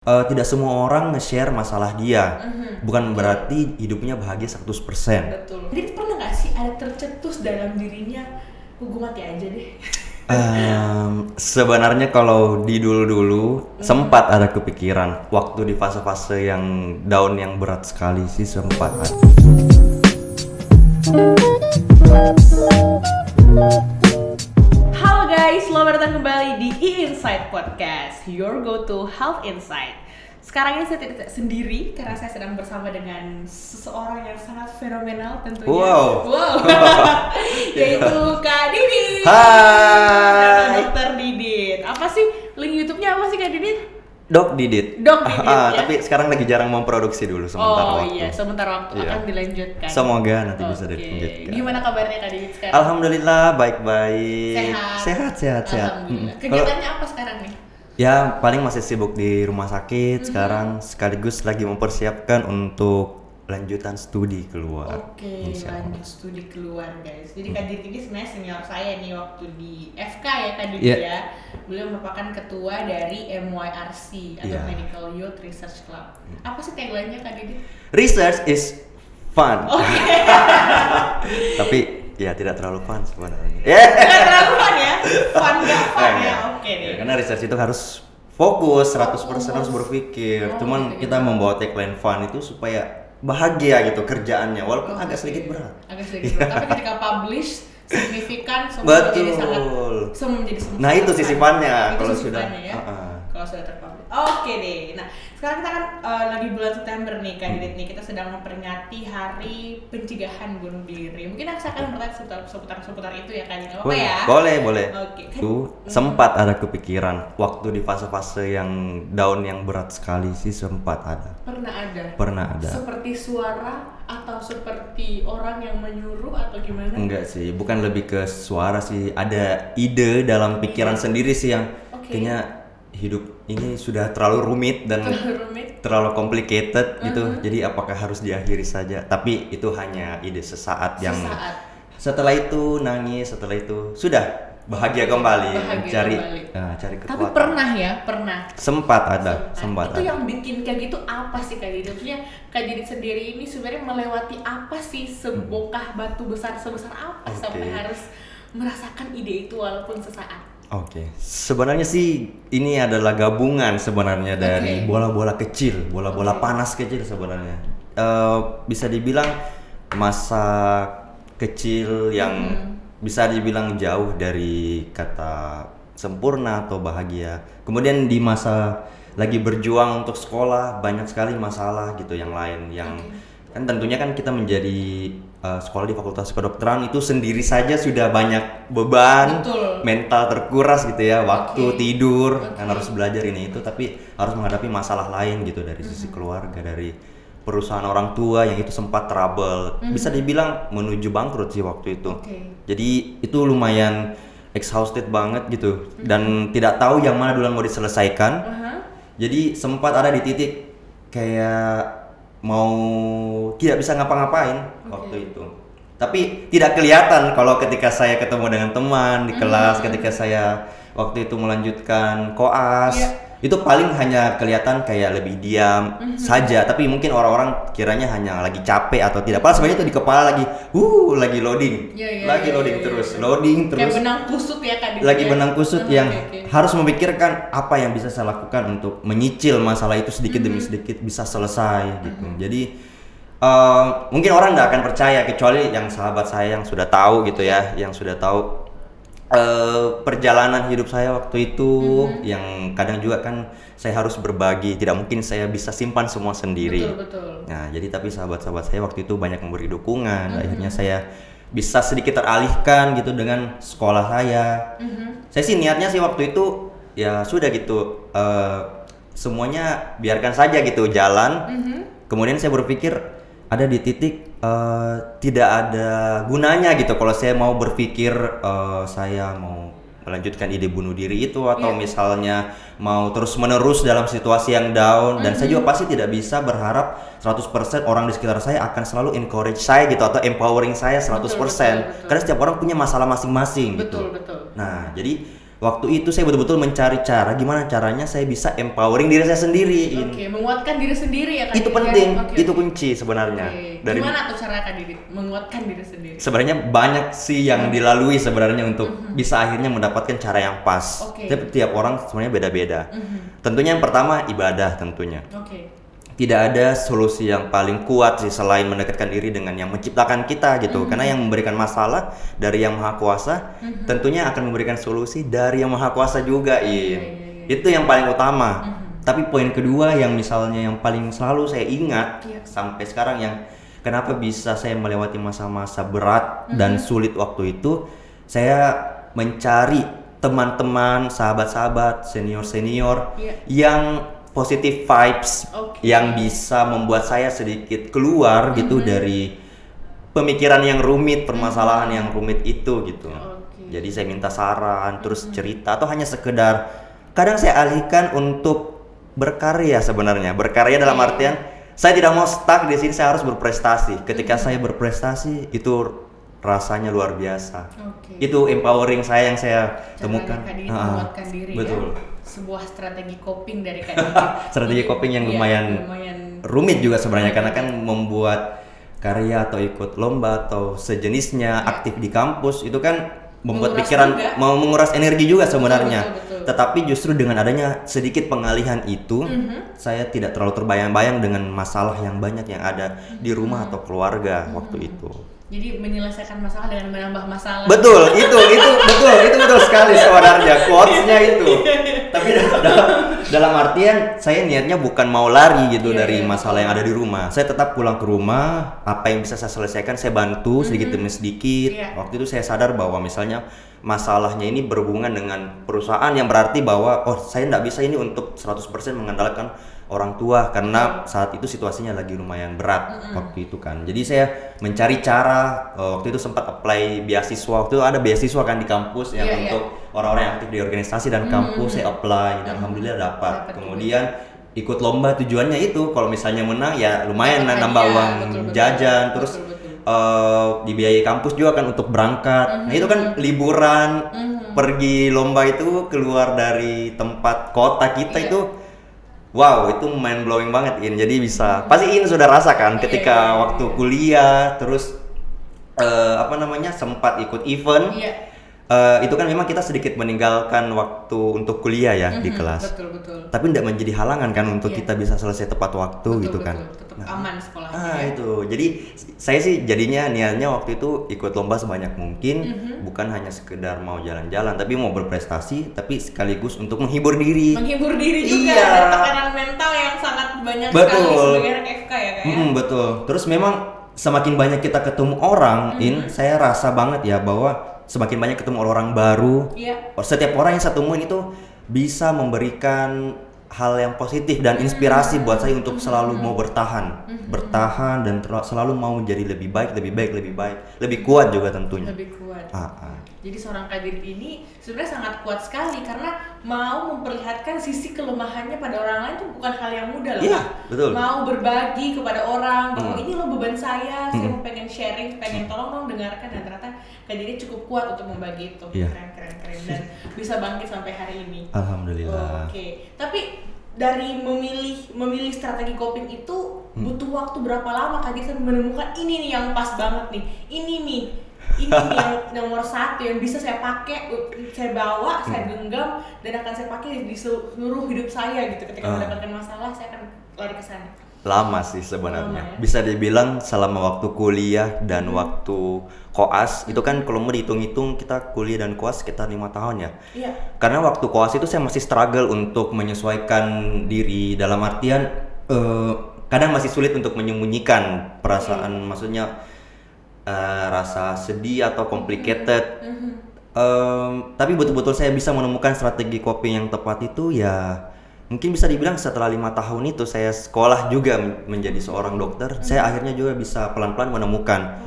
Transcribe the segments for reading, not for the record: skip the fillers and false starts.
Tidak semua orang nge-share masalah dia. Bukan Betul. berarti hidupnya bahagia 100%. Betul. Jadi pernah nggak sih ada tercetus dalam dirinya, gue mati aja deh. Sebenarnya kalau di dulu-dulu sempat ada kepikiran waktu di fase-fase yang down yang berat sekali sih sempat ada. Halo guys, selamat datang kembali di E-Insight Podcast, your go-to health insight. Sekarang ini saya tidak sendiri karena saya sedang bersama dengan seseorang yang sangat fenomenal tentunya. Wow. Yaitu Kak Didit. Hai. Dr. Didit. Apa sih link YouTube-nya apa sih Kak Didit? Dok Didit. Dok Didit, ya? Tapi sekarang lagi jarang memproduksi dulu sementara waktu. Iya, sebentar waktu Iya. akan dilanjutkan. Semoga nanti bisa Oke. dilanjutkan. Gimana kabarnya Kak Didit sekarang? Alhamdulillah baik-baik. Sehat. Sehat. Alhamdulillah. Kalau Kegiatannya apa sekarang nih? ya paling masih sibuk di rumah sakit sekarang, sekaligus lagi mempersiapkan untuk lanjutan studi keluar. Oke, Insya Allah. lanjut studi keluar guys. Jadi Kak Didit ini sebenarnya senior saya nih waktu di FK ya Kak Didit Iya. ya. Beliau merupakan ketua dari MYRC atau Iya. Medical Youth Research Club. Apa sih tagline-nya Kak Didit? Research is fun. Oke. Tapi ya tidak terlalu fun sebenarnya. Nggak terlalu fun ya? Fun gak fun ya? Oke Ya, deh. karena research itu harus fokus 100% harus berpikir. Oh, Cuman gitu. kita membawa tagline fun itu supaya bahagia gitu kerjaannya, walaupun agak sedikit berat. Agak sedikit berat. Tapi ketika publish signifikan semua menjadi sangat Nah, itu sisi fun-nya Itu kalau sisi sudah. fun-nya ya. Uh-uh. Kalau sudah terpublish. Oke deh. Nah, sekarang kita kan lagi bulan September nih Kak Didit nih. Kita sedang memperingati Hari Pencegahan Bunuh Diri. Mungkin saya akan bertanya seputar itu ya Kak Didit. Apa ya? Boleh. Oke. Itu sempat ada kepikiran waktu di fase-fase yang down yang berat sekali sih sempat ada. Pernah ada. Ada. Seperti suara atau seperti orang yang menyuruh atau gimana? Enggak sih, bukan lebih ke suara sih. Ada ide dalam pikiran sendiri sih yang Oke. kayaknya hidup ini sudah terlalu rumit dan Terlalu rumit. terlalu complicated gitu. Jadi apakah harus diakhiri saja? Tapi itu hanya ide sesaat yang Sesaat. setelah itu nangis, setelah itu sudah bahagia kembali, Bahagia kembali. cari Tapi kekuatan. pernah. Sempat ada. Itu yang bikin kayak gitu apa sih Kak Didit? Maksudnya Kak Didit sendiri ini sebenarnya melewati apa sih, sebongkah batu besar sebesar apa Oke. sampai harus merasakan ide itu walaupun sesaat? Oke, sebenarnya sih ini adalah gabungan sebenarnya dari Oke. bola-bola kecil, bola-bola panas kecil sebenarnya. Bisa dibilang masa kecil yang bisa dibilang jauh dari kata sempurna atau bahagia. Kemudian di masa lagi berjuang untuk sekolah, banyak sekali masalah gitu yang lain yang kan tentunya kan kita menjadi sekolah di Fakultas Kedokteran itu sendiri saja sudah banyak beban, Betul. mental terkuras gitu ya, waktu Oke. tidur Oke. kan harus belajar ini itu, tapi harus menghadapi masalah lain gitu dari sisi keluarga, dari perusahaan orang tua yang itu sempat trouble, bisa dibilang menuju bangkrut sih waktu itu. Oke. Jadi itu lumayan exhausted banget gitu dan tidak tahu yang mana dulu yang mau diselesaikan. Jadi sempat ada di titik kayak mau tidak bisa ngapa-ngapain waktu itu. Tapi tidak kelihatan kalau ketika saya ketemu dengan teman di kelas, ketika saya waktu itu melanjutkan koas, Iya. itu paling hanya kelihatan kayak lebih diam saja. Tapi mungkin orang-orang kiranya hanya lagi capek atau tidak. Padahal sebenarnya itu di kepala lagi loading, Iya, lagi iya, loading iya, terus, iya. loading Kayak terus. benang kusut ya Kak Didit. Lagi ya? benang kusut Oke, yang oke. harus memikirkan apa yang bisa saya lakukan untuk menyicil masalah itu sedikit demi sedikit bisa selesai gitu. Jadi mungkin orang nggak akan percaya kecuali yang sahabat saya yang sudah tahu gitu ya, yang sudah tahu perjalanan hidup saya waktu itu, yang kadang juga kan saya harus berbagi, tidak mungkin saya bisa simpan semua sendiri. Betul. Nah, jadi tapi sahabat-sahabat saya waktu itu banyak memberi dukungan. Akhirnya saya bisa sedikit teralihkan gitu dengan sekolah saya. Saya sih niatnya sih waktu itu ya sudah gitu, semuanya biarkan saja gitu jalan. Kemudian saya berpikir ada di titik tidak ada gunanya gitu kalau saya mau berpikir saya mau melanjutkan ide bunuh diri itu atau misalnya mau terus menerus dalam situasi yang down, dan saya juga pasti tidak bisa berharap 100% orang di sekitar saya akan selalu encourage saya gitu atau empowering saya 100%. Betul. Karena setiap orang punya masalah masing-masing gitu. Betul. Nah, jadi waktu itu saya betul-betul mencari cara gimana caranya saya bisa empowering diri saya sendiri. Oke, menguatkan diri sendiri ya Kak Itu Didit, penting, ya? Oke, itu oke. kunci sebenarnya. Oke. Gimana tuh cara Kak Didit menguatkan diri sendiri? Sebenarnya banyak sih yang dilalui sebenarnya untuk bisa akhirnya mendapatkan cara yang pas. Oke. Tapi tiap orang sebenarnya beda-beda. Tentunya yang pertama ibadah tentunya. Oke. Tidak ada solusi yang paling kuat sih selain mendekatkan diri dengan yang menciptakan kita gitu. Karena yang memberikan masalah dari yang maha kuasa, tentunya akan memberikan solusi dari yang maha kuasa juga. Itu yang paling utama. Tapi poin kedua yang misalnya yang paling selalu saya ingat sampai sekarang, yang kenapa bisa saya melewati masa-masa berat dan sulit waktu itu, saya mencari teman-teman, sahabat-sahabat, senior-senior yang positive vibes, yang bisa membuat saya sedikit keluar gitu dari pemikiran yang rumit, permasalahan yang rumit itu gitu. Jadi saya minta saran, terus cerita, atau hanya sekedar kadang saya alihkan untuk berkarya sebenarnya. Berkarya dalam artian saya tidak mau stuck di sini, saya harus berprestasi. Ketika saya berprestasi itu rasanya luar biasa. Itu empowering saya yang saya temukan. Kak Didit menguatkan diri betul. ya. Sebuah strategi coping dari Kak Didit. Strategi coping yang lumayan rumit juga sebenarnya, karena kan membuat karya atau ikut lomba atau sejenisnya, aktif di kampus itu kan membuat Menguras pikiran juga. mau menguras energi juga sebenarnya. Betul. Tetapi justru dengan adanya sedikit pengalihan itu, saya tidak terlalu terbayang-bayang dengan masalah yang banyak yang ada di rumah atau keluarga waktu itu. Jadi menyelesaikan masalah dengan menambah masalah. Betul, itu betul sekali sebenarnya quotes-nya itu. Tapi dalam artian saya niatnya bukan mau lari gitu dari masalah yang ada di rumah. Saya tetap pulang ke rumah, apa yang bisa saya selesaikan saya bantu sedikit demi sedikit. Waktu itu saya sadar bahwa misalnya masalahnya ini berhubungan dengan perusahaan, yang berarti bahwa saya nggak bisa ini untuk 100% mengandalkan orang tua, karena saat itu situasinya lagi lumayan berat waktu itu kan. Jadi saya mencari cara, waktu itu sempat apply beasiswa. Waktu itu ada beasiswa kan di kampus yang untuk orang-orang yang aktif di organisasi dan kampus. Saya apply dan alhamdulillah dapat. Kemudian ikut lomba, tujuannya itu kalau misalnya menang ya lumayan nambah uang jajan. Terus dibiayai kampus juga kan untuk berangkat. Nah itu kan liburan, pergi lomba itu keluar dari tempat kota kita itu. Wow, itu mind blowing banget Jadi bisa, pasti sudah rasakan ketika waktu kuliah, terus sempat ikut event. Itu kan memang kita sedikit meninggalkan waktu untuk kuliah ya di kelas. Betul. Tapi tidak menjadi halangan kan untuk kita bisa selesai tepat waktu gitu kan. Tetap aman sekolahnya. Itu. Jadi saya sih jadinya niatnya waktu itu ikut lomba sebanyak mungkin, bukan hanya sekedar mau jalan-jalan, tapi mau berprestasi, tapi sekaligus untuk menghibur diri. Menghibur diri juga dari tekanan mental yang sangat banyak sekali sebagai anak FK ya Kak ya. Betul. Terus memang semakin banyak kita ketemu orang, saya rasa banget ya bahwa semakin banyak ketemu orang baru. Setiap orang yang saya temuin itu bisa memberikan hal yang positif dan inspirasi buat saya untuk selalu mau bertahan dan selalu mau jadi lebih baik, lebih kuat juga tentunya. Lebih kuat. Jadi seorang Kak Didit ini sebenarnya sangat kuat sekali karena mau memperlihatkan sisi kelemahannya pada orang lain itu bukan hal yang mudah loh. Iya, betul. Mau berbagi kepada orang bahwa ini loh beban saya mau pengen sharing, pengen tolong dong dengarkan, dan ternyata Kak Didit cukup kuat untuk membagi itu. Keren dan bisa bangkit sampai hari ini. Alhamdulillah. Oke. Tapi dari memilih strategi coping itu butuh waktu berapa lama Kak Didit menemukan ini nih yang pas banget nih. Ini nih yang nomor satu yang bisa saya pakai, saya bawa, saya genggam dan akan saya pakai di seluruh hidup saya gitu. Ketika mendapatkan masalah saya akan lari ke sana. Lama sih sebenarnya. Bisa dibilang selama waktu kuliah dan waktu koas itu kan kalau mau dihitung-hitung kita kuliah dan koas sekitar 5 tahun ya. Karena waktu koas itu saya masih struggle untuk menyesuaikan diri, dalam artian kadang masih sulit untuk menyembunyikan perasaan, maksudnya rasa sedih atau complicated. Tapi betul-betul saya bisa menemukan strategi coping yang tepat itu ya mungkin bisa dibilang setelah 5 tahun itu saya sekolah juga menjadi seorang dokter. Saya akhirnya juga bisa pelan-pelan menemukan.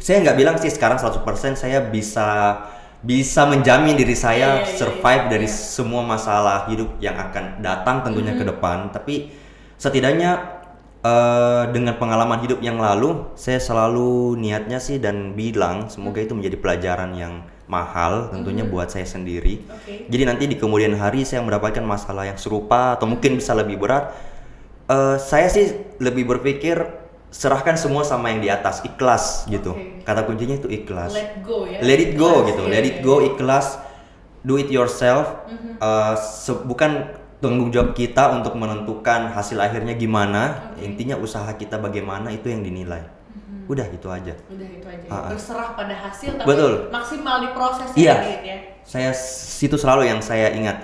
Saya nggak bilang sih sekarang 100% saya bisa menjamin diri saya survive dari semua masalah hidup yang akan datang tentunya ke depan. Tapi setidaknya dengan pengalaman hidup yang lalu, saya selalu niatnya sih dan bilang semoga itu menjadi pelajaran yang mahal tentunya buat saya sendiri. Oke. Jadi nanti di kemudian hari saya mendapatkan masalah yang serupa atau mungkin bisa lebih berat, saya sih lebih berpikir serahkan semua sama yang di atas, ikhlas gitu. Oke. Kata kuncinya itu ikhlas. Let go ya. Let it go Ikhlas, gitu. iya, Let it iya, go, iya. ikhlas. Do it yourself. Bukan tanggung jawab kita untuk menentukan hasil akhirnya gimana. Oke. Intinya usaha kita bagaimana itu yang dinilai. Udah itu aja. Udah itu aja. Ah, ah. Berserah pada hasil tapi Betul. maksimal di prosesnya Iya. gitu ya. Saya situ selalu yang saya ingat.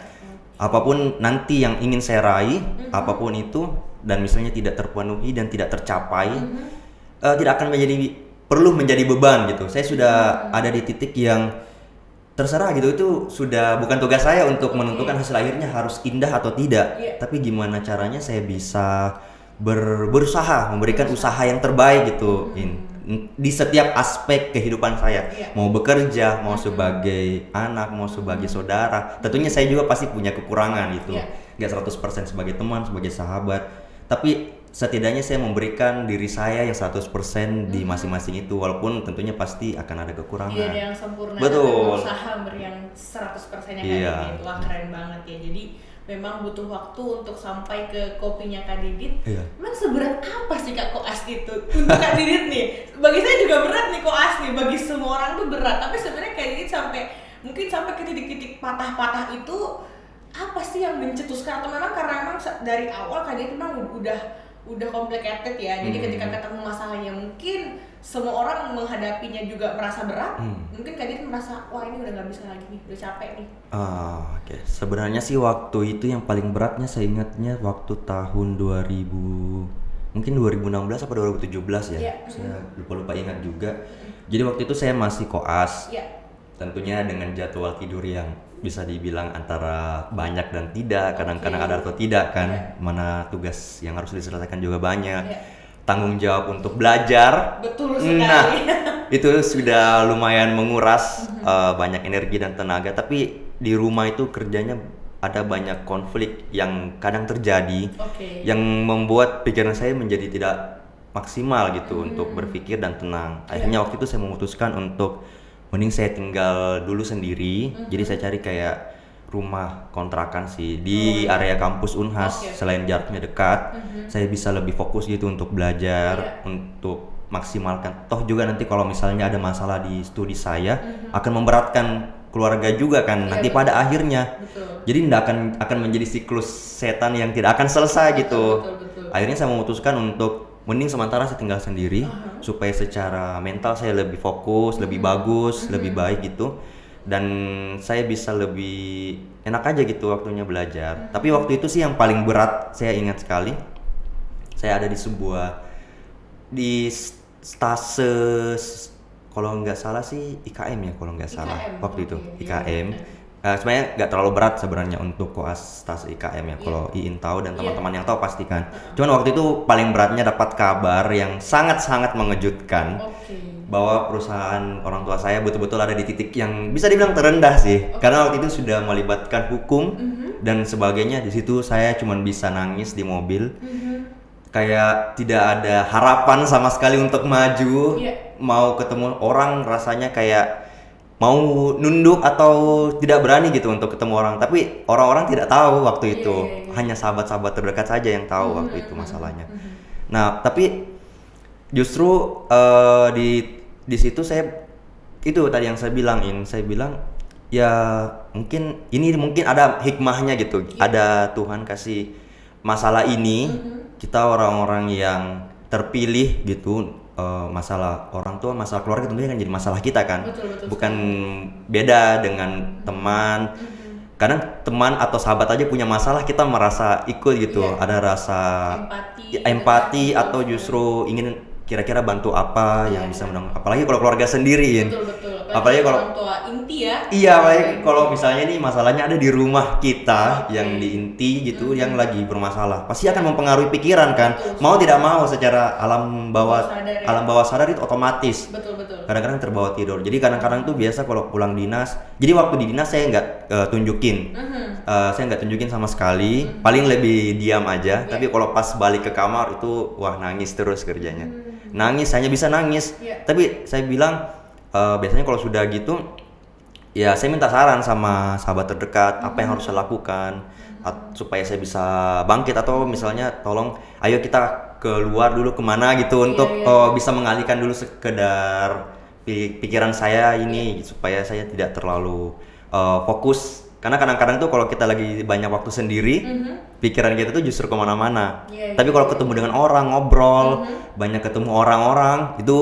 Apapun nanti yang ingin saya raih, apapun itu dan misalnya tidak terpenuhi dan tidak tercapai, tidak akan perlu menjadi beban gitu. Saya sudah ada di titik yang terserah gitu, itu sudah bukan tugas saya untuk menentukan hasil akhirnya harus indah atau tidak. Iya. Tapi gimana caranya saya bisa berusaha memberikan usaha yang terbaik gitu di setiap aspek kehidupan saya. Iya. Mau bekerja, mau sebagai anak, mau sebagai saudara. Tentunya saya juga pasti punya kekurangan gitu. Iya. Nggak 100% sebagai teman, sebagai sahabat. Tapi setidaknya saya memberikan diri saya yang 100% di masing-masing itu, walaupun tentunya pasti akan ada kekurangan. Iya, ada yang sempurna. Betul. Tapi berusaha beri yang 100%-nya kan Iya. gitu. Wah, keren banget ya. Jadi memang butuh waktu untuk sampai ke kopinya Kak Didit. Iya. Emang seberat apa sih Kak koas itu? Untuk Kak Didit nih, bagi saya juga berat nih koas nih. Bagi semua orang tuh berat. Tapi sebenarnya Kak Didit mungkin sampai ke titik-titik patah-patah itu apa sih yang mencetuskan, atau memang karena memang dari awal Kak Didit memang udah complicated ya. Jadi ketika ketemu masalahnya mungkin semua orang menghadapinya juga merasa berat. Mungkin Kak Didit merasa wah ini udah nggak bisa lagi nih, udah capek nih. Oke. Sebenarnya sih waktu itu yang paling beratnya saya ingatnya waktu tahun 2016 atau 2017 ya. Iya. Saya lupa ingat juga. Jadi waktu itu saya masih koas. Iya. Tentunya dengan jadwal tidur yang bisa dibilang antara banyak dan tidak, kadang-kadang ada atau tidak kan. Iya. Mana tugas yang harus diselesaikan juga banyak. Iya. Tanggung jawab untuk belajar. Betul sekali. Nah, itu sudah lumayan menguras banyak energi dan tenaga. Tapi di rumah itu kerjanya ada banyak konflik yang kadang terjadi, Oke. yang membuat pikiran saya menjadi tidak maksimal gitu untuk berpikir dan tenang. Akhirnya waktu itu saya memutuskan untuk mending saya tinggal dulu sendiri. Jadi saya cari kayak rumah kontrakan sih di area kampus Unhas. Oke. Selain jaraknya dekat, saya bisa lebih fokus gitu untuk belajar, untuk maksimalkan. Toh juga nanti kalau misalnya ada masalah di studi saya akan memberatkan keluarga juga kan. Nanti betul. pada akhirnya. Betul. Jadi tidak akan menjadi siklus setan yang tidak akan selesai gitu. Betul. Akhirnya saya memutuskan untuk mending sementara saya tinggal sendiri supaya secara mental saya lebih fokus, lebih bagus, lebih baik gitu. Dan saya bisa lebih enak aja gitu waktunya belajar. Tapi waktu itu sih yang paling berat saya ingat sekali. Saya ada di stase, kalau nggak salah sih IKM ya, kalau nggak salah waktu itu oke. IKM. Sebenarnya nggak terlalu berat sebenarnya untuk koas stase IKM ya, kalau Iin tahu dan teman-teman yang tahu pasti kan. Cuman waktu itu paling beratnya dapat kabar yang sangat-sangat mengejutkan. Oke. Bahwa perusahaan orang tua saya betul-betul ada di titik yang bisa dibilang terendah sih. Karena waktu itu sudah melibatkan hukum dan sebagainya. Di situ saya cuma bisa nangis di mobil. Kayak tidak ada harapan sama sekali untuk maju. Iya. Mau ketemu orang rasanya kayak mau nunduk atau tidak berani gitu untuk ketemu orang. Tapi orang-orang tidak tahu waktu itu. Iya. Hanya sahabat-sahabat terdekat saja yang tahu waktu itu masalahnya. Nah, tapi justru di situ saya itu tadi yang saya bilang ya mungkin ada hikmahnya gitu. Ada Tuhan kasih masalah ini, kita orang-orang yang terpilih gitu, masalah orang tua, masalah keluarga tentunya kan jadi masalah kita kan. Betul, Bukan beda dengan teman. Kadang teman atau sahabat aja punya masalah kita merasa ikut gitu. Iya. Ada rasa empati atau justru ingin kira-kira bantu apa yang bisa apalagi kalau keluarga sendiri. Betul. Apalagi kalau orang tua inti ya. Iya, apalagi kalau misalnya nih masalahnya ada di rumah kita yang di inti gitu yang lagi bermasalah. Pasti akan mempengaruhi pikiran kan. Mau tidak mau secara alam bawah sadar itu otomatis. Betul. Kadang-kadang terbawa tidur. Jadi kadang-kadang tuh biasa kalau pulang dinas. Jadi waktu di dinas saya nggak tunjukin. Saya nggak tunjukin sama sekali. Paling lebih diam aja. Tapi kalau pas balik ke kamar itu wah nangis terus kerjanya. Nangis, hanya bisa nangis. Iya. Tapi saya bilang biasanya kalau sudah gitu ya saya minta saran sama sahabat terdekat apa yang harus saya lakukan supaya saya bisa bangkit, atau misalnya tolong ayo kita keluar dulu kemana gitu untuk bisa mengalihkan dulu sekedar pikiran saya ini supaya saya tidak terlalu fokus, karena kadang-kadang tuh kalau kita lagi banyak waktu sendiri pikiran kita tuh justru kemana-mana. Tapi kalau ketemu dengan orang, ngobrol, banyak ketemu orang-orang, itu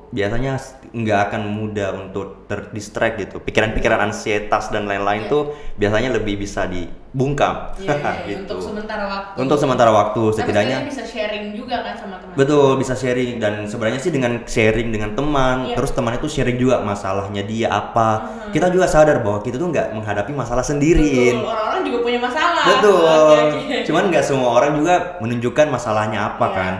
biasanya nggak akan mudah untuk terdistract gitu. Pikiran-pikiran ansietas dan lain-lain tuh biasanya lebih bisa dibungkam. Gitu. Untuk sementara waktu. Untuk sementara waktu setidaknya. Tapi bisa sharing juga kan sama teman. Betul, bisa sharing, dan sebenarnya sih dengan sharing dengan teman, terus teman itu sharing juga masalahnya dia apa. Kita juga sadar bahwa kita tuh nggak menghadapi masalah sendirian. Betul, orang-orang juga punya masalah. Betul. Cuman nggak semua orang juga menunjukkan masalahnya apa kan.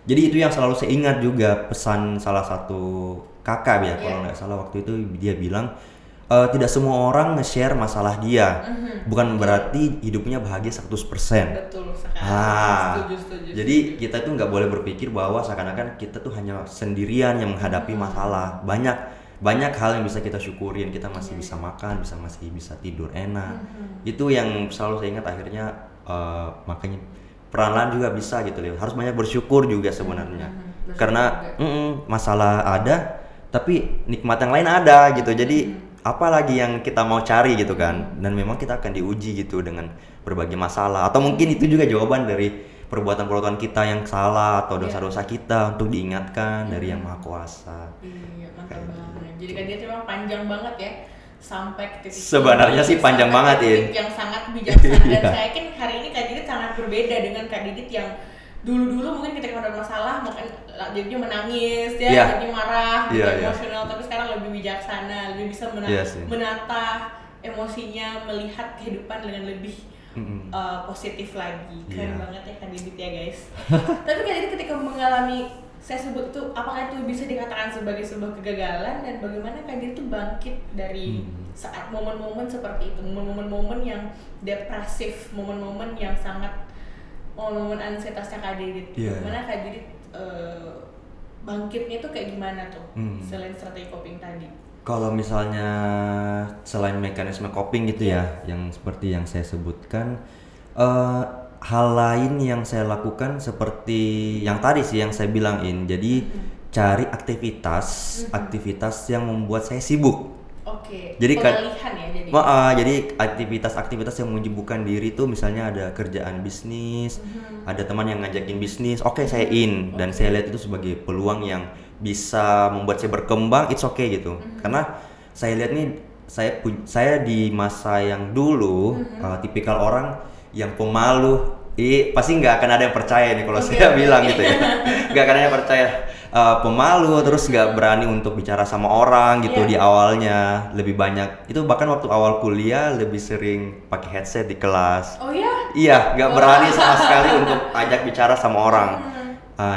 Jadi itu yang selalu saya ingat juga, pesan salah satu kakak ya kalau nggak salah waktu itu, dia bilang tidak semua orang nge-share masalah dia, bukan berarti hidupnya bahagia 100%. Betul sekali. Setuju. Jadi kita tuh nggak boleh berpikir bahwa seakan-akan kita tuh hanya sendirian yang menghadapi masalah. Banyak hal yang bisa kita syukurin, kita masih bisa makan, masih bisa tidur enak. Itu yang selalu saya ingat akhirnya, makanya perlahan juga bisa gitu loh. Harus banyak bersyukur juga sebenarnya. Karena masalah ada, tapi nikmat yang lain ada gitu. Jadi apalagi yang kita mau cari gitu kan. Dan memang kita akan diuji gitu dengan berbagai masalah, atau mungkin itu juga jawaban dari perbuatan-perbuatan kita yang salah atau dosa-dosa kita untuk diingatkan dari Yang Maha Kuasa. Iya, mantap banget. Jadi kan dia memang panjang banget ya, sampai ke titik sebenarnya sih panjang banget ya, yang sangat bijaksana. Dan saya yakin hari ini Kak Didit sangat berbeda dengan Kak Didit yang dulu mungkin ketika ada masalah mungkin jadinya menangis ya, jadinya marah, emosional, tapi sekarang lebih bijaksana, lebih bisa menata emosinya, melihat kehidupan dengan lebih positif lagi. Keren banget ya Kak Didit ya guys. Tapi Kak Didit ketika mengalami, saya sebut itu, apakah itu bisa dikatakan sebagai sebuah kegagalan, dan bagaimana Kak Didit itu bangkit dari saat momen-momen seperti itu, momen-momen yang depresif, momen-momen yang sangat momen ansietasnya Kak Didit. Gimana Kak Didit bangkitnya itu kayak gimana tuh, selain strategi coping tadi? Kalau misalnya selain mekanisme coping gitu ya, yang seperti yang saya sebutkan, hal lain yang saya lakukan seperti yang tadi sih yang saya bilangin. Jadi cari aktivitas yang membuat saya sibuk. Oke. Jadi pengalihan ya jadi. Jadi aktivitas yang menyibukkan diri tuh misalnya ada kerjaan bisnis, ada teman yang ngajakin bisnis, oke, saya dan saya lihat itu sebagai peluang yang bisa membuat saya berkembang, it's okay gitu. Karena saya lihat nih, saya di masa yang dulu tipikal orang yang pemalu, pasti nggak akan ada yang percaya nih kalau saya bilang gitu ya. Nggak akan ada yang percaya. Pemalu, terus nggak berani untuk bicara sama orang gitu di awalnya. Lebih banyak itu, bahkan waktu awal kuliah lebih sering pakai headset di kelas. Oh ya? Iya, nggak berani sama sekali untuk ajak bicara sama orang.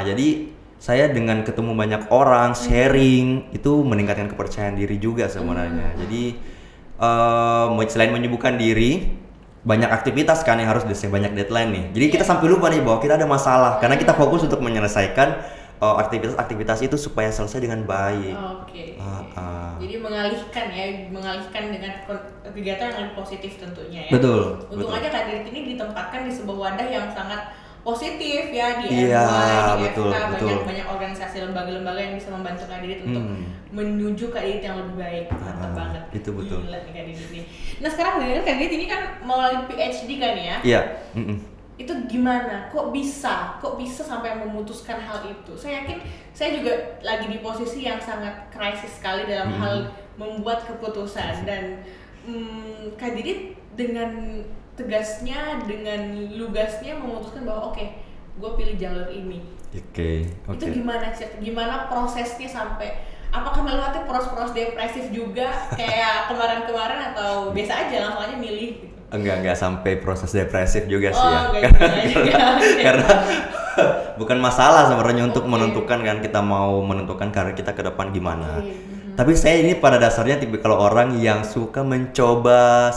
Jadi saya dengan ketemu banyak orang, sharing, itu meningkatkan kepercayaan diri juga sebenarnya. Jadi selain menyibukkan diri, banyak aktivitas kan yang harus banyak deadline nih. Jadi kita sampai lupa nih bahwa kita ada masalah, karena kita fokus untuk menyelesaikan aktivitas itu supaya selesai dengan baik. Oke. Jadi mengalihkan dengan kegiatan yang lebih positif tentunya ya. Betul. Untung aja Kak Didit ini ditempatkan di sebuah wadah yang sangat positif ya, di Iya, FY, di betul, FK, banyak organisasi lembaga-lembaga yang bisa membantu Kak Didit untuk menuju Kak Didit yang lebih baik. Mantap banget. Itu betul. Gila nih Kak Didit nih. Nah sekarang Kak Didit ini kan mau lagi PhD kan ya? Iya. Itu gimana? Kok bisa sampai memutuskan hal itu? Saya yakin saya juga lagi di posisi yang sangat krisis sekali dalam hal membuat keputusan, dan Kak Didit dengan tegasnya, dengan lugasnya memutuskan bahwa oke, gue pilih jalur ini. Oke. Itu gimana sih? Gimana prosesnya sampai, apakah melewati proses depresif juga kayak kemarin-kemarin, atau biasa aja langsung aja milih gitu? Enggak sampai proses depresif juga sih ya. Karena bukan masalah sebenarnya untuk menentukan kan, kita mau menentukan karir kita ke depan gimana. Tapi saya ini pada dasarnya tipikal orang yang suka mencoba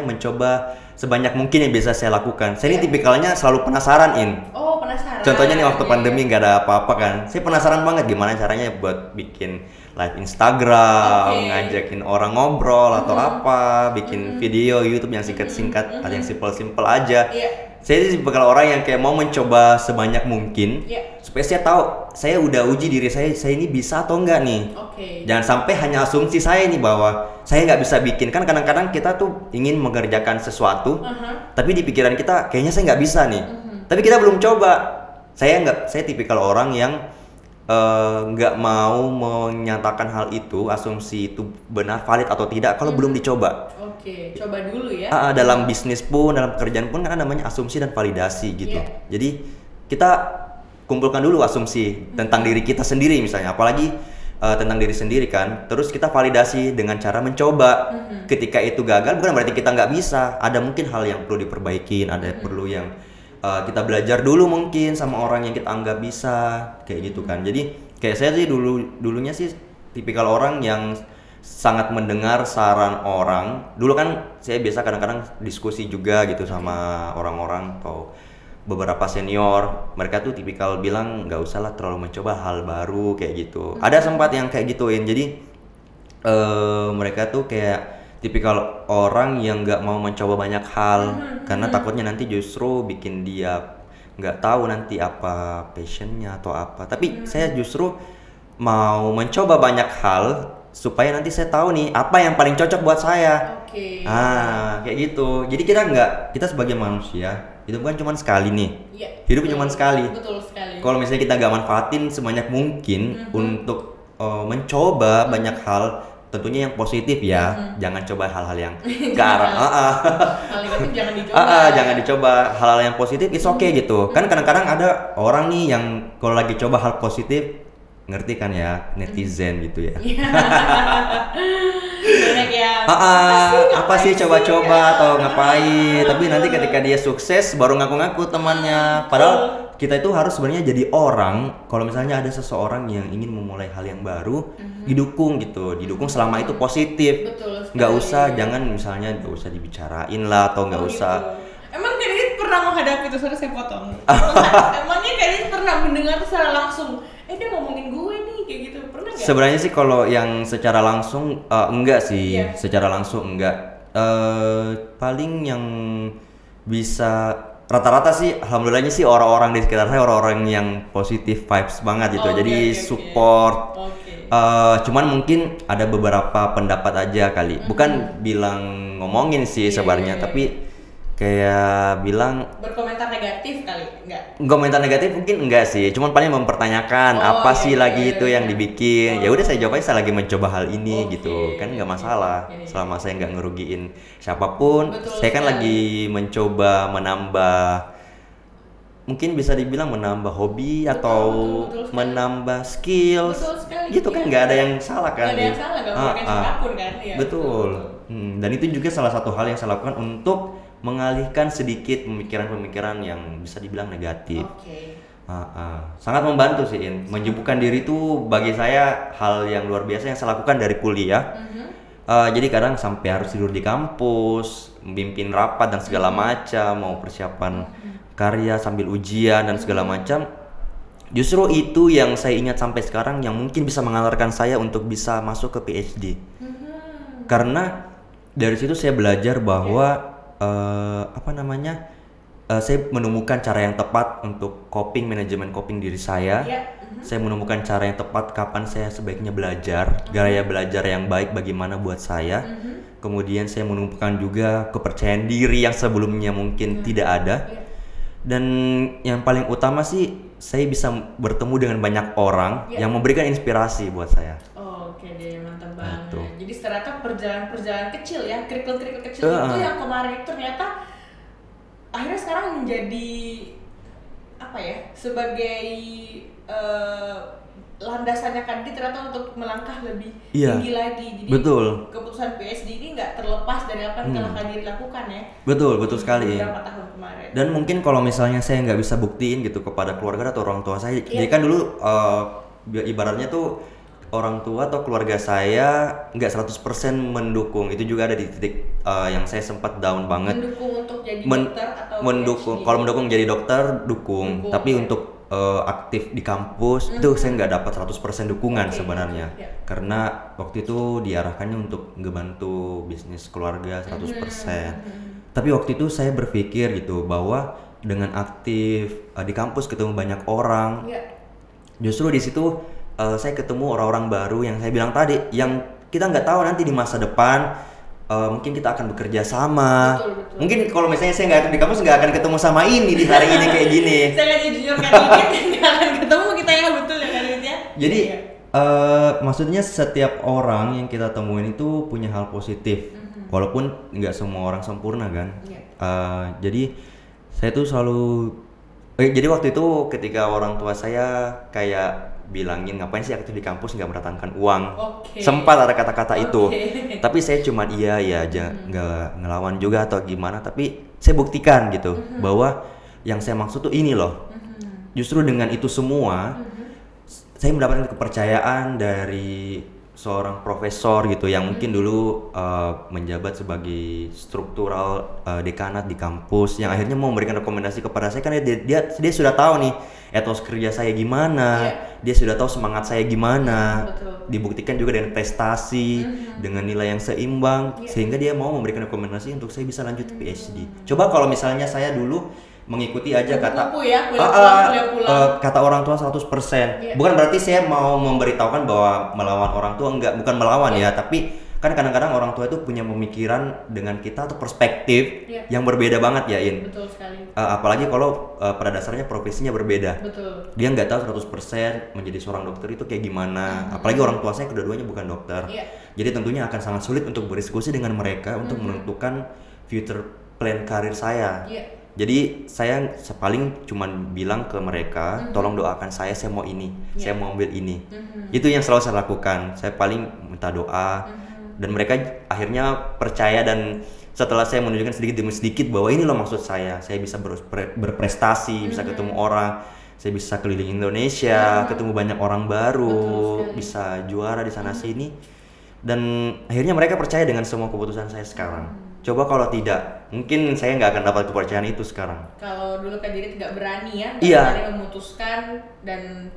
mencoba sebanyak mungkin yang bisa saya lakukan. Saya ini tipikalnya selalu penasaran. Oh, penasaran. Contohnya nih waktu Iya, pandemi iya. nggak ada apa-apa kan. Saya penasaran banget gimana caranya buat bikin live Instagram, Oke. ngajakin orang ngobrol atau apa, bikin video YouTube yang singkat-singkat atau yang simple-simple aja. Iya. Saya sih bakal orang yang kayak mau mencoba sebanyak mungkin Iya. supaya saya tahu saya udah uji diri saya ini bisa atau enggak nih. Oke. Jangan sampai hanya asumsi saya nih bahwa saya nggak bisa bikin. Kan kadang-kadang kita tuh ingin mengerjakan sesuatu, tapi di pikiran kita kayaknya saya nggak bisa nih. Tapi kita belum coba. Saya tipikal orang yang nggak mau menyatakan hal itu, asumsi itu benar, valid atau tidak kalau belum dicoba. Oke, coba dulu ya. Dalam bisnis pun, dalam pekerjaan pun kan ada namanya asumsi dan validasi gitu. Iya. Jadi kita kumpulkan dulu asumsi tentang diri kita sendiri misalnya, apalagi tentang diri sendiri kan. Terus kita validasi dengan cara mencoba. Ketika itu gagal bukan berarti kita nggak bisa. Ada mungkin hal yang perlu diperbaikin, ada yang perlu yang kita belajar dulu mungkin sama orang yang kita anggap bisa kayak gitu kan. Jadi kayak saya sih dulunya sih tipikal orang yang sangat mendengar saran orang. Dulu kan saya biasa kadang-kadang diskusi juga gitu sama orang-orang atau beberapa senior. Mereka tuh tipikal bilang nggak usah lah terlalu mencoba hal baru kayak gitu. Ada sempat yang kayak gituin. Jadi mereka tuh kayak tipikal orang yang nggak mau mencoba banyak hal karena takutnya nanti justru bikin dia nggak tahu nanti apa passionnya atau apa. Tapi saya justru mau mencoba banyak hal supaya nanti saya tahu nih apa yang paling cocok buat saya. Oke. Kayak gitu. Jadi kita sebagai manusia hidup kan cuma sekali nih. Iya. Hidup Betul. cuma sekali. Betul sekali. Kalau misalnya kita nggak manfaatin sebanyak mungkin untuk mencoba banyak hal, tentunya yang positif ya. Jangan coba hal-hal yang ke arah Hal negatif jangan dicoba. jangan dicoba hal-hal yang positif, it's okay gitu. Kan kadang-kadang ada orang nih yang kalau lagi coba hal positif, ngerti kan ya, netizen gitu ya. Banyak yang Apa sih coba-coba atau ngapain, tapi nanti ketika dia sukses baru ngaku-ngaku temannya. Padahal kita itu harus sebenarnya jadi orang, kalau misalnya ada seseorang yang ingin memulai hal yang baru, didukung gitu, didukung selama itu positif. Betul sekali. Nggak usah, jangan misalnya nggak usah dibicarain lah atau nggak usah. Gitu. Emang Kak Didit pernah menghadapi itu, sorry saya potong. Emangnya Kak Didit pernah mendengar secara langsung, dia ngomongin gue nih kayak gitu, pernah nggak? Sebenarnya sih kalau yang secara langsung enggak sih, Iya. secara langsung enggak. Paling yang bisa rata-rata sih, alhamdulillahnya sih orang-orang di sekitar saya orang-orang yang positif vibes banget gitu. Oke, Jadi oke. support. Oke. Cuman mungkin ada beberapa pendapat aja kali. Bukan bilang ngomongin sih Iya, sebenarnya, iya, iya. tapi kayak bilang Berkomentar negatif kali, enggak? komentar negatif mungkin enggak sih, cuman paling mempertanyakan apa Iya, sih iya, lagi iya, itu yang iya. dibikin. Ya udah saya jawab aja, saya lagi mencoba hal ini Oke, gitu kan, nggak masalah iya, iya. selama saya nggak ngerugiin siapapun. Betul Saya kan sekali. lagi mencoba menambah, mungkin bisa dibilang menambah hobi atau betul sekali. menambah skills Betul sekali, gitu kan, iya. nggak ada yang salah kan. Nggak ada yang salah, nggak merugikan siapapun kan, iya. Betul. Dan itu juga salah satu hal yang saya lakukan untuk mengalihkan sedikit pemikiran-pemikiran yang bisa dibilang negatif. Oke. Sangat membantu sih, In. Menyibukkan diri itu bagi saya hal yang luar biasa yang saya lakukan dari kuliah. Jadi kadang sampai harus tidur di kampus, memimpin rapat dan segala macam, mau persiapan karya sambil ujian dan segala macam. Justru itu yang saya ingat sampai sekarang, yang mungkin bisa mengantarkan saya untuk bisa masuk ke PhD. Karena dari situ saya belajar bahwa saya menemukan cara yang tepat untuk manajemen coping diri saya. Iya. Saya menemukan cara yang tepat kapan saya sebaiknya belajar, gaya belajar yang baik bagaimana buat saya. Kemudian saya menemukan juga kepercayaan diri yang sebelumnya mungkin tidak ada. Dan yang paling utama sih, saya bisa bertemu dengan banyak orang yang memberikan inspirasi buat saya. Oke deh, mantap banget. Gitu. Jadi ternyata perjalanan kecil ya, kerikil-kerikil kecil itu yang kemarin itu ternyata akhirnya sekarang menjadi apa ya, sebagai landasannya Kak Didit ternyata untuk melangkah lebih tinggi lagi. Jadi betul. keputusan PhD ini nggak terlepas dari apa yang telah Kak Didit lakukan ya. Betul sekali. Beberapa tahun kemarin. Dan mungkin kalau misalnya saya nggak bisa buktiin gitu kepada keluarga atau orang tua saya, jadi kan dulu ibaratnya tuh orang tua atau keluarga saya nggak 100% mendukung. Itu juga ada di titik yang saya sempat down banget. Mendukung untuk jadi dokter atau mendukung. PhD? Kalau mendukung jadi dokter dukung. Tapi untuk aktif di kampus itu saya nggak dapat 100% dukungan sebenarnya. Karena waktu itu diarahkannya untuk ngebantu bisnis keluarga 100%. Tapi waktu itu saya berpikir gitu bahwa dengan aktif di kampus ketemu banyak orang, justru di situ saya ketemu orang-orang baru yang saya bilang tadi, yang kita nggak tahu nanti di masa depan mungkin kita akan bekerja sama. Betul. Mungkin kalau misalnya saya nggak aktif di kampus nggak akan ketemu sama ini di hari ini kayak gini. Saya nggak jujur kan nggak akan ketemu kita ya, betul ya kan ya. Jadi maksudnya setiap orang yang kita temuin itu punya hal positif, walaupun nggak semua orang sempurna kan. Jadi saya tuh selalu jadi waktu itu ketika orang tua saya kayak bilangin ngapain sih aktif di kampus nggak mendatangkan uang, sempat ada kata-kata itu, tapi saya cuma iya aja, nggak ngelawan juga atau gimana, tapi saya buktikan gitu bahwa yang saya maksud tuh ini loh. Justru dengan itu semua saya mendapatkan kepercayaan dari seorang profesor gitu yang mungkin dulu menjabat sebagai struktural dekanat di kampus, yang akhirnya mau memberikan rekomendasi kepada saya karena dia sudah tahu nih etos kerja saya gimana, dia sudah tahu semangat saya gimana, dibuktikan juga dengan prestasi, dengan nilai yang seimbang, sehingga dia mau memberikan rekomendasi untuk saya bisa lanjut PhD. Coba kalau misalnya saya dulu mengikuti aja kata kata orang tua 100%. Bukan berarti saya mau memberitahukan bahwa melawan orang tua, bukan melawan ya, tapi kan kadang-kadang orang tua itu punya pemikiran dengan kita atau perspektif yang berbeda banget ya, In. Betul sekali. Apalagi kalau pada dasarnya profesinya berbeda. Betul. Dia nggak tahu 100% menjadi seorang dokter itu kayak gimana. Apalagi orang tua saya kedua-duanya bukan dokter. Jadi tentunya akan sangat sulit untuk berdiskusi dengan mereka untuk menentukan future plan karir saya. Jadi saya paling cuman bilang ke mereka, tolong doakan saya mau ini, saya mau ambil ini. Itu yang selalu saya lakukan. Saya paling minta doa, dan mereka akhirnya percaya, dan setelah saya menunjukkan sedikit demi sedikit bahwa ini loh maksud saya bisa berprestasi, bisa ketemu orang, saya bisa keliling Indonesia, ketemu banyak orang baru, bisa juara di sana sini, dan akhirnya mereka percaya dengan semua keputusan saya sekarang. Coba kalau tidak, mungkin saya nggak akan dapat kepercayaan itu sekarang. Kalau dulu Kak Didit nggak berani ya, berani memutuskan dan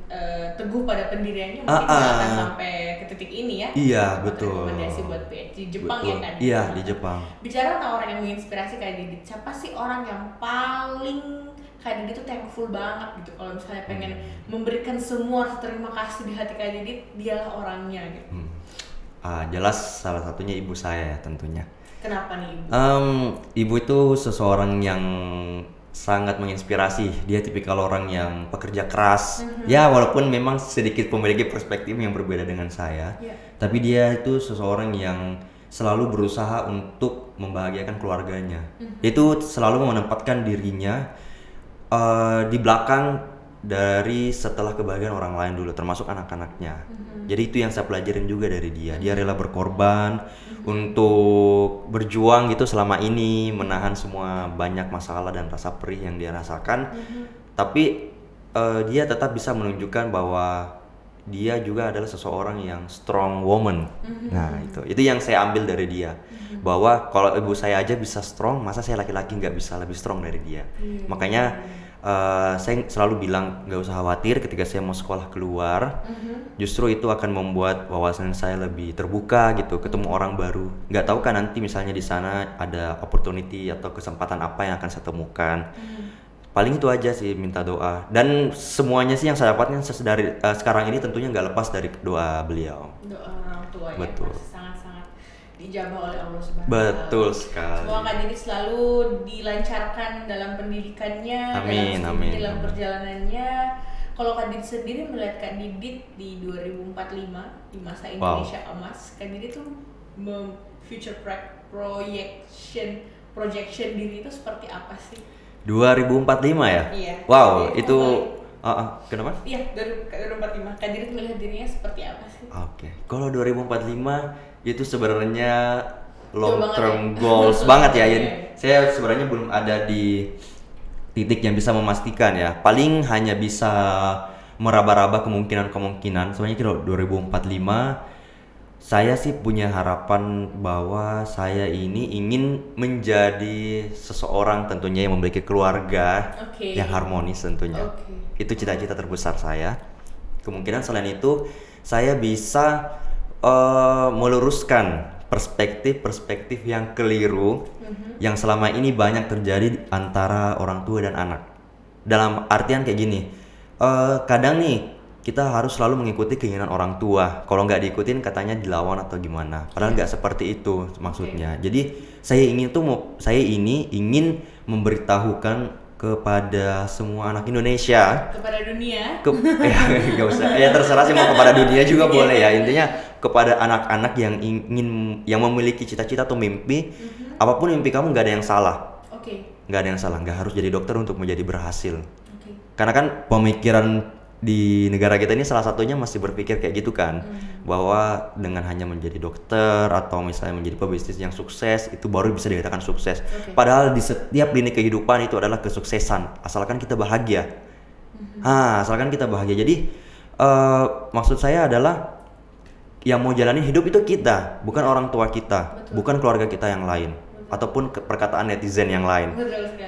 teguh pada pendiriannya, mungkin nggak akan sampai ke titik ini ya. Iya, betul. Rekomendasi buat PhD Jepang ya kan? Iya, di Jepang. Bicara tentang orang yang menginspirasi Kak Didit, siapa sih orang yang paling Kak Didit tuh thankful banget gitu? Kalau misalnya pengen memberikan semua rasa terima kasih di hati Kak Didit, dialah orangnya gitu. Jelas salah satunya ibu saya ya tentunya. Kenapa nih ibu? Ibu itu seseorang yang sangat menginspirasi. Dia tipikal orang yang pekerja keras. Ya walaupun memang sedikit memiliki perspektif yang berbeda dengan saya, tapi dia itu seseorang yang selalu berusaha untuk membahagiakan keluarganya. Itu selalu menempatkan dirinya di belakang dari setelah kebahagiaan orang lain dulu, termasuk anak-anaknya. Jadi itu yang saya pelajarin juga dari dia. Dia rela berkorban untuk berjuang gitu selama ini, menahan semua banyak masalah dan rasa perih yang dia rasakan. Tapi dia tetap bisa menunjukkan bahwa dia juga adalah seseorang yang strong woman. Nah itu yang saya ambil dari dia. Bahwa kalau ibu saya aja bisa strong, masa saya laki-laki nggak bisa lebih strong dari dia. Makanya saya selalu bilang nggak usah khawatir ketika saya mau sekolah keluar. Justru itu akan membuat wawasan saya lebih terbuka gitu, ketemu orang baru. Nggak tahu kan nanti misalnya di sana ada opportunity atau kesempatan apa yang akan saya temukan. Paling itu aja sih, minta doa. Dan semuanya sih yang saya dapatkan dari sekarang ini tentunya nggak lepas dari doa beliau. Doa orang tua ya. Betul. Sangat-sangat dijabah oleh Allah Subhanahu. Betul sekali. Semoga Kak Didit selalu dilancarkan dalam pendidikannya, amin. dalam perjalanannya. Kalau Kak Didit sendiri melihat Kak Didit di 2045 di masa Indonesia emas, Kak Didit tuh future projection diri itu seperti apa sih? 2045 ya? Iya. Wow, itu kenapa? Iya, 2045. Kak Didit melihat dirinya seperti apa sih? Oke. Kalau 2045 itu sebenarnya long term ya? goals banget ya, Yin. Saya sebenarnya belum ada di titik yang bisa memastikan ya. Paling hanya bisa meraba-raba kemungkinan. Sebenarnya kalau 2045 saya sih punya harapan bahwa saya ini ingin menjadi seseorang tentunya yang memiliki keluarga yang harmonis tentunya. Itu cita-cita terbesar saya. Kemungkinan selain itu saya bisa meluruskan perspektif-perspektif yang keliru yang selama ini banyak terjadi antara orang tua dan anak. Dalam artian kayak gini, kadang nih kita harus selalu mengikuti keinginan orang tua. Kalau nggak diikutin katanya dilawan atau gimana. Padahal nggak seperti itu maksudnya. Jadi saya ingin memberitahukan kepada semua anak Indonesia, kepada dunia. Ya nggak usah. Ya terserah sih, mau kepada dunia juga boleh ya. Intinya kepada anak-anak yang memiliki cita-cita atau mimpi, apapun mimpi kamu nggak ada yang salah. Nggak ada yang salah. Nggak harus jadi dokter untuk menjadi berhasil. Karena kan pemikiran di negara kita ini salah satunya masih berpikir kayak gitu kan, bahwa dengan hanya menjadi dokter atau misalnya menjadi pebisnis yang sukses itu baru bisa dikatakan sukses. Padahal di setiap lini kehidupan itu adalah kesuksesan asalkan kita bahagia. Asalkan kita bahagia. Jadi maksud saya adalah yang mau jalanin hidup itu kita, bukan orang tua kita, bukan keluarga kita yang lain, ataupun perkataan netizen yang lain.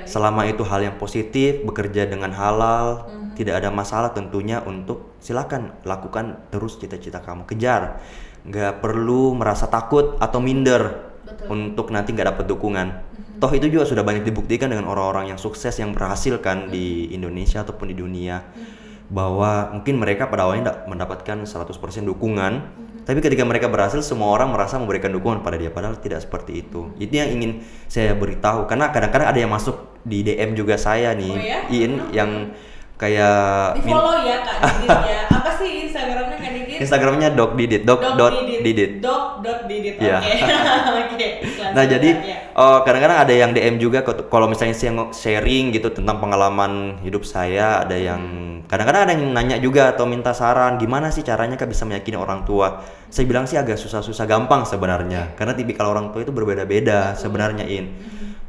Selama itu hal yang positif, bekerja dengan halal, tidak ada masalah tentunya. Untuk silakan lakukan terus cita-cita kamu, kejar. Nggak perlu merasa takut atau minder untuk nanti nggak dapat dukungan. Toh itu juga sudah banyak dibuktikan dengan orang-orang yang sukses yang berhasil kan di Indonesia ataupun di dunia, bahwa mungkin mereka pada awalnya tidak mendapatkan 100% dukungan, tapi ketika mereka berhasil semua orang merasa memberikan dukungan pada dia, padahal tidak seperti itu. Itu yang ingin saya beritahu, karena kadang-kadang ada yang masuk di DM juga saya nih, yang kayak di follow ya Kak Didit ya. Apa sih Instagramnya Kak Didit? Instagramnya Didit. Ya. Nah jadi kadang-kadang ada yang DM juga kalau misalnya saya sharing gitu tentang pengalaman hidup saya. Ada yang kadang-kadang ada yang nanya juga atau minta saran, gimana sih caranya Kak bisa meyakini orang tua. Saya bilang sih agak susah-susah gampang sebenarnya, karena tipikal orang tua itu berbeda-beda sebenarnya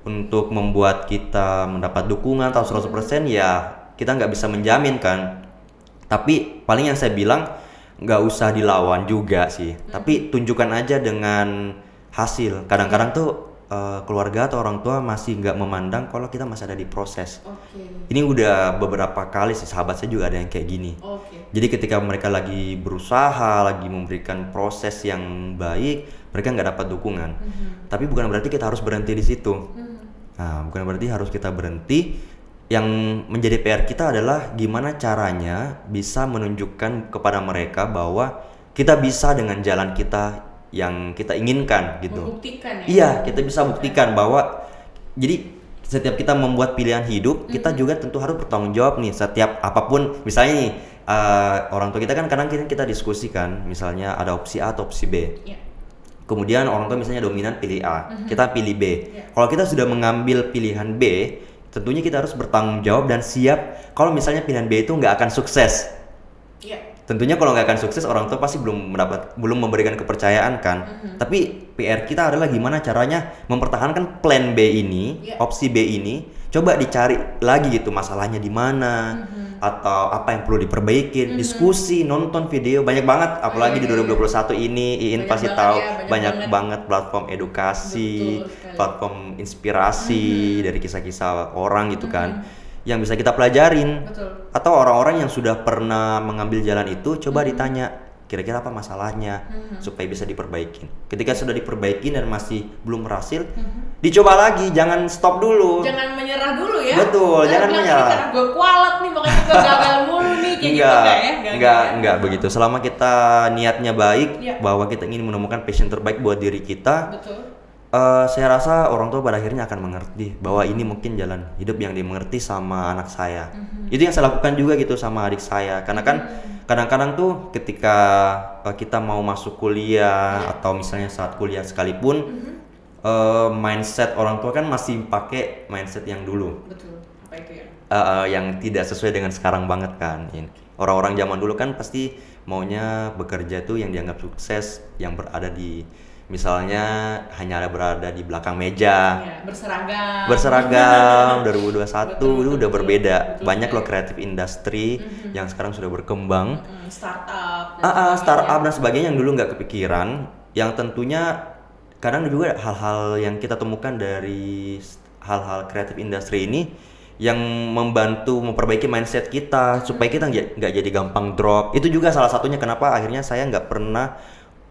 Untuk membuat kita mendapat dukungan atau 100% ya kita nggak bisa menjamin kan. Tapi paling yang saya bilang nggak usah dilawan juga sih, tapi tunjukkan aja dengan hasil. Kadang-kadang tuh keluarga atau orang tua masih nggak memandang kalau kita masih ada di proses. Ini udah beberapa kali sih, sahabat saya juga ada yang kayak gini. Jadi ketika mereka lagi berusaha, lagi memberikan proses yang baik, mereka nggak dapat dukungan. Tapi bukan berarti kita harus berhenti di situ. Bukan berarti harus kita berhenti. Yang menjadi PR kita adalah gimana caranya bisa menunjukkan kepada mereka bahwa kita bisa dengan jalan kita yang kita inginkan gitu. Membuktikan ya? Iya, kita bisa buktikan bahwa jadi setiap kita membuat pilihan hidup, kita juga tentu harus bertanggung jawab nih setiap apapun. Misalnya nih, orang tua kita kan kadang kita diskusikan, misalnya ada opsi A atau opsi B. Kemudian orang tua misalnya dominan pilih A, kita pilih B. Kalau kita sudah mengambil pilihan B, tentunya kita harus bertanggung jawab dan siap kalau misalnya pilihan B itu nggak akan sukses. Tentunya kalau nggak akan sukses, orang tua pasti belum memberikan kepercayaan kan. Tapi PR kita adalah gimana caranya mempertahankan plan B ini, opsi B ini. Coba dicari lagi gitu masalahnya di mana, atau apa yang perlu diperbaiki. Diskusi, nonton video banyak banget. Apalagi di 2021 ini, Iin pasti tahu banyak banget platform edukasi, platform inspirasi dari kisah-kisah orang gitu kan, yang bisa kita pelajarin. Atau orang-orang yang sudah pernah mengambil jalan itu, coba ditanya kira-kira apa masalahnya supaya bisa diperbaiki. Ketika sudah diperbaiki dan masih belum berhasil, dicoba lagi, jangan stop dulu. Jangan menyerah dulu ya. Betul, jangan menyerah. Karena gue kualat nih, makanya gue gagal mulu nih kayak Enggak begitu. Selama kita niatnya baik, bahwa kita ingin menemukan passion terbaik buat diri kita. Saya rasa orang tua pada akhirnya akan mengerti bahwa ini mungkin jalan hidup yang dimengerti sama anak saya. Itu yang saya lakukan juga gitu sama adik saya. Karena kan kadang-kadang tuh ketika kita mau masuk kuliah atau misalnya saat kuliah sekalipun, mindset orang tua kan masih pakai mindset yang dulu. Apa itu ya? Yang tidak sesuai dengan sekarang banget kan. Orang-orang zaman dulu kan pasti maunya bekerja tuh yang dianggap sukses, yang berada di misalnya hanya berada di belakang meja, Ya, berseragam. 2021 Betul, itu udah betul, berbeda. betul Banyak loh sekali. creative industry yang sekarang sudah berkembang. Startup dan Startup sebagainya. dan sebagainya yang dulu nggak kepikiran, yang tentunya kadang juga hal-hal yang kita temukan dari hal-hal creative industry ini yang membantu memperbaiki mindset kita supaya kita nggak jadi gampang drop. Itu juga salah satunya kenapa akhirnya saya nggak pernah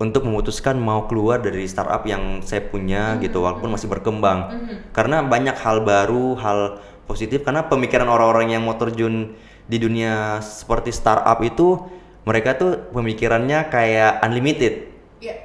untuk memutuskan mau keluar dari startup yang saya punya gitu walaupun masih berkembang. Karena banyak hal baru, hal positif, karena pemikiran orang-orang yang mau terjun di dunia seperti startup itu mereka tuh pemikirannya kayak unlimited. Ya.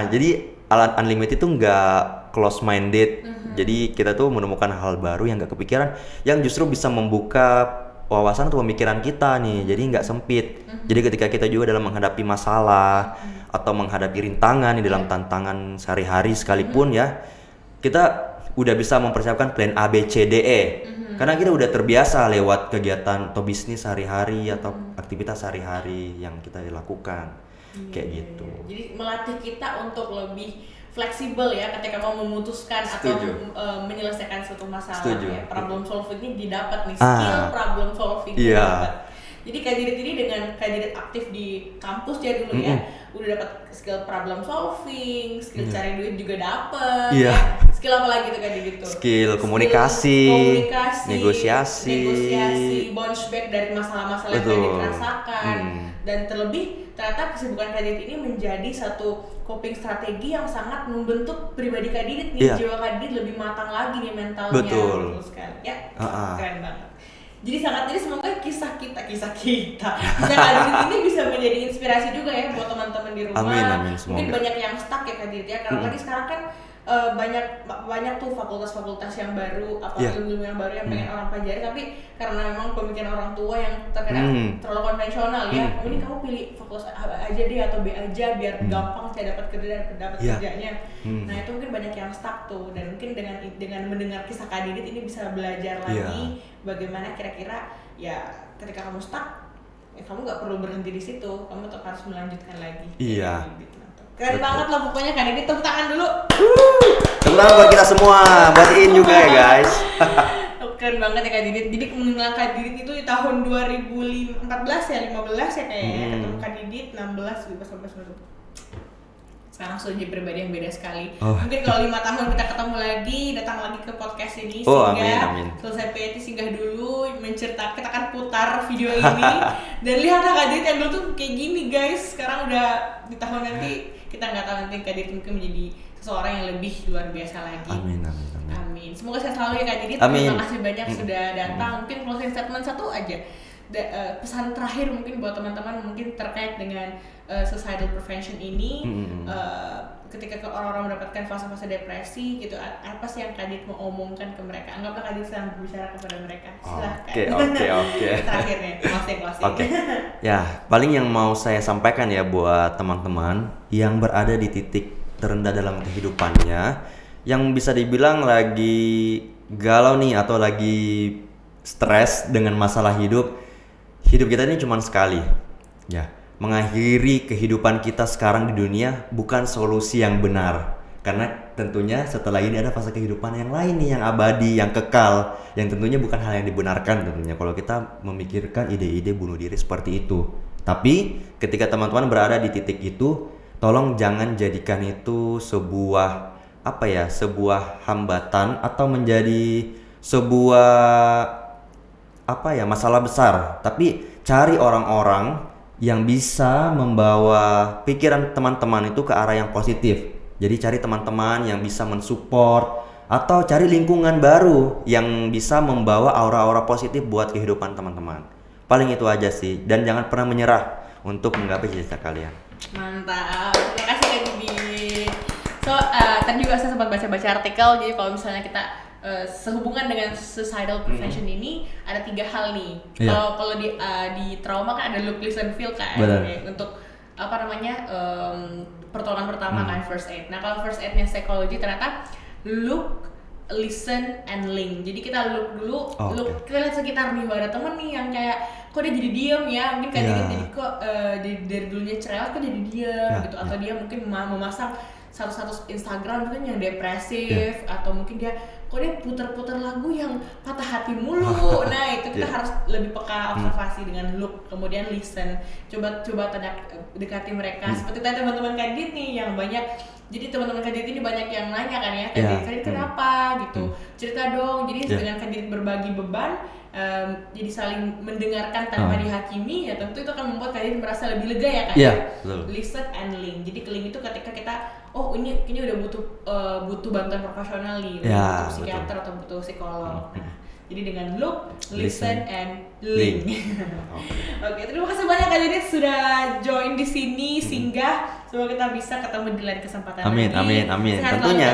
Jadi alat unlimited itu nggak close minded. Jadi kita tuh menemukan hal baru yang nggak kepikiran, yang justru bisa membuka wawasan atau pemikiran kita nih. Jadi nggak sempit. Jadi ketika kita juga dalam menghadapi masalah atau menghadapi rintangan di dalam tantangan sehari-hari sekalipun ya, kita udah bisa mempersiapkan plan A, B, C, D, E. Karena kita udah terbiasa lewat kegiatan atau bisnis sehari-hari atau aktivitas sehari-hari yang kita lakukan. Kayak gitu. Jadi melatih kita untuk lebih fleksibel ya ketika mau memutuskan Setuju. atau menyelesaikan suatu masalah. Setuju. Ya. Problem solving-nya didapat nih, skill problem solving Iya. didapat. Jadi Kak Didit ini dengan Kak Didit aktif di kampus ya dulu ya, udah dapat skill problem solving, skill cari duit juga dapet. Iya. Ya. Skill apa lagi tuh Kak Didit tuh? Skill komunikasi, negosiasi, bounce back dari masalah-masalah yang Betul. Kak Didit rasakan. Dan terlebih ternyata kesibukan Kak Didit ini menjadi satu coping strategi yang sangat membentuk pribadi Kak Didit nih. Iya. Jiwa Kak Didit lebih matang lagi nih mentalnya. Betul. Sekali. Ya, Ah. keren banget. Jadi semoga kisah Kak Didit ini bisa menjadi inspirasi juga ya buat teman-teman di rumah. Amin, Mungkin semoga. banyak yang stuck ya Kak Didit ya, karena lagi sekarang kan banyak tuh fakultas-fakultas yang baru, Yeah. ilmu-ilmu yang baru yang pengen orang pelajari, tapi karena memang pemikiran orang tua yang terkadang terlalu konvensional ya, ini kamu pilih fakultas A aja deh atau B aja biar gampang saya dapat kerja dan dapat Yeah. kerjanya. Nah itu mungkin banyak yang stuck tuh, dan mungkin dengan mendengar kisah Kak Didit ini bisa belajar lagi bagaimana kira-kira ya ketika kamu stuck ya kamu nggak perlu berhenti di situ, kamu tetap harus melanjutkan lagi. Iya. Keren Betul. banget lah pokoknya Kak Didit, tepuk tangan dulu. Tenang buat kita semua, buat In juga ya guys. Keren banget ya Kak Didit. Jadi mengenal Kak Didit itu di tahun 2014 ya, 15 ya kayaknya. Ketemu Kak Didit 16, 17. Sekarang sudah jadi pribadi yang beda sekali. Mungkin kalau 5 tahun kita ketemu lagi, datang lagi ke podcast ini, Amin. selesai PAT singgah dulu, menceritakan, kita akan putar video ini dan lihatlah Kak Didit yang dulu tuh kayak gini guys. Sekarang udah di tahun nanti, kita nggak tahu nanti Kak Didit mungkin menjadi seseorang yang lebih luar biasa lagi. Amin. Semoga sehat selalu ya Kak Didit. Terima kasih banyak sudah datang. Mungkin closing statement satu aja. Pesan terakhir mungkin buat teman-teman mungkin terkait dengan suicidal prevention ini. Ketika orang-orang mendapatkan fase-fase depresi gitu, apa sih yang Kak Didit mau omongkan ke mereka? Anggaplah Kak Didit sedang berbicara kepada mereka. Silahkan. Oke. Terakhir nih, closing. Oke. Ya, paling yang mau saya sampaikan ya buat teman-teman yang berada di titik terendah dalam kehidupannya, yang bisa dibilang lagi galau nih atau lagi stres dengan masalah hidup kita ini cuma sekali. Ya, mengakhiri kehidupan kita sekarang di dunia bukan solusi yang benar. Karena tentunya setelah ini ada fase kehidupan yang lain nih, yang abadi, yang kekal, yang tentunya bukan hal yang dibenarkan tentunya kalau kita memikirkan ide-ide bunuh diri seperti itu. Tapi ketika teman-teman berada di titik itu, tolong jangan jadikan itu sebuah hambatan atau menjadi sebuah masalah besar. Tapi cari orang-orang yang bisa membawa pikiran teman-teman itu ke arah yang positif. Jadi cari teman-teman yang bisa mensupport atau cari lingkungan baru yang bisa membawa aura-aura positif buat kehidupan teman-teman. Paling itu aja sih, dan jangan pernah menyerah untuk menggapai cita-cita kalian. Mantap, terima kasih Kak Didit. Tadi juga saya sempat baca-baca artikel, jadi kalau misalnya kita sehubungan dengan suicidal prevention ini ada 3 hal nih. Iya. Kalau di trauma kan ada look, listen, feel kan. Untuk pertolongan pertama kan first aid. Nah kalau first aidnya psikologi ternyata look, listen, and link. Jadi kita look dulu, kita lihat sekitar nih, ada temen nih yang kayak kok dia jadi diem ya, mungkin kayak jadi kok dari dulunya cerewet kok jadi diem gitu, atau dia mungkin memasang status Instagram kan yang depresif atau mungkin dia kok dia putar-putar lagu yang patah hati mulu. Nah itu kita harus lebih peka observasi dengan look, kemudian listen, coba dekati mereka. Seperti tadi teman-teman Kadit nih yang banyak, jadi teman-teman Kadit ini banyak yang nanya kan ya, Kadit kenapa gitu, cerita dong. Jadi dengan Kadit berbagi beban, jadi saling mendengarkan tanpa dihakimi, ya tentu itu akan membuat kalian merasa lebih lega ya kan. Listen and link. Jadi link itu ketika kita ini udah butuh bantuan profesional nih, butuh psikiater atau butuh psikolog. Nah, jadi dengan look, listen and link. Oke, terima kasih banyak Kak Didit sudah join di sini, singgah. Semoga kita bisa ketemu di lain kesempatan lagi. Amin. Sehat tentunya.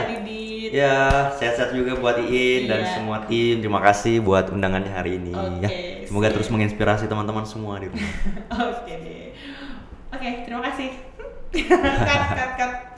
Ya, sehat-sehat juga buat Iin dan semua tim. Terima kasih buat undangannya hari ini. Semoga terus menginspirasi teman-teman semua di rumah. Oke, terima kasih. Cut.